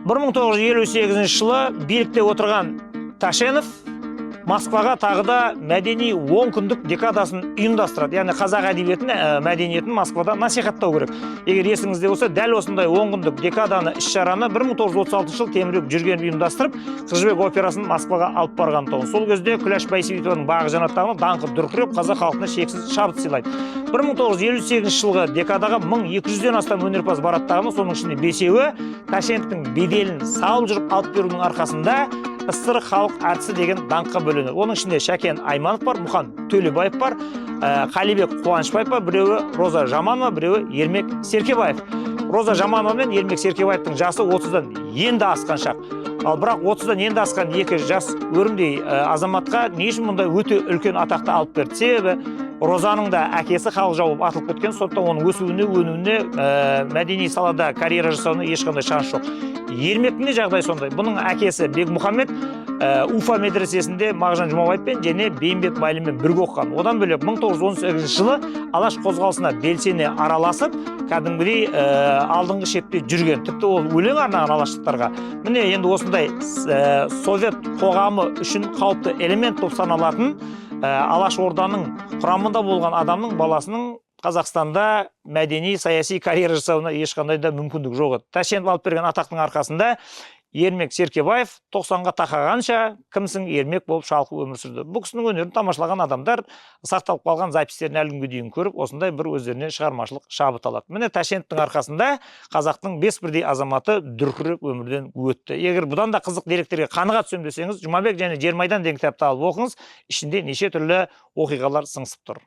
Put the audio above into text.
1958 жылы билікте отырған Ташенов Москваға тағы да мәдени 10 күндік декадасын ұйымдастырады. Яғни қазақ әдебиетін, мәдениетін Москвада насихаттау керек. Егер есіңізде болса, дәл осындай 10 күндік декаданы іс-шараны 1936 жыл Темірбек жүрген ұйымдастырып, Қыз жібек операсын Москваға алып барған тұғын. Сол кезде Күләш Байсейітованың бағы жанаттағына даңқы дүркіреп, қазақ халқына шексіз шабыт сыйлайды. 1958 жылғы декадаға 1200-ден астам өнерпаз бараттағына, соның ішінде 5-еуі Ташеновтың беделін салып жүріп алып берудің арқасында СССР халық әртісі деген даңққа бөленеді. Оның ішінде Шәкен Айманов бар, Мұхан Төлебаев бар, Қалибек Қуанышбаев бар, біреуі Роза Жаманова, біреуі Ермек Серкебаев. Роза Жаманова мен Ермек Серкебаевтың жасы 30-дан енді асқан шақ. Ал бірақ 30-дан енді асқан екі жас өрімдей азаматқа не үшін мұндай өте үлкен атақты алып берді? Себебі Розаның да әкесі халық жауып атылып кеткен, сондықтан оның өсуіне, өнуіне, мәдени салада карьера жасауына ешқандай шанс жоқ. Ермектің де жағдай сондай. Бұның әкесі Бекмұхаммед Уфа медресесінде Мағжан Жұмабаевпен және Бейімбет Майлинмен бірге оқыған. Одан бөлек 1918 жылы Алаш қозғалысына белсене араласып, кәдімгідей алдыңғы шепте жүрген. Тіпті ол өлең арнаған алаштықтарға. Міне енді осындай совет қоғамы үшін қауіпті элемент болып саналатын Алаш орданың құрамында болған адамның баласының Қазақстанда мәдени, саяси карьера жасауына ешқандай да мүмкіндік жоқ еді. Ташенов алып берген атақтың арқасында Ермек Серкебаев 90-ға тақағанша кімсің Ермек болып шалқып өмір сүрді. Бұл кісінің өнерін тамашалаған адамдар сақталып қалған запистерін әлі күнге дейін көріп, осындай бір өздеріне шығармашылық шабыт алады. Міне Ташеновтың арқасында қазақтың 5 бірдей азаматы дүркіреп өмірден өтті. Егер бұдан да қызық деректерге қаныға түсем десеңіз, Жұмабек және Жермайдан деген кітапты алып оқыңыз, ішінде неше түрлі оқиғалар сыңсып тұр.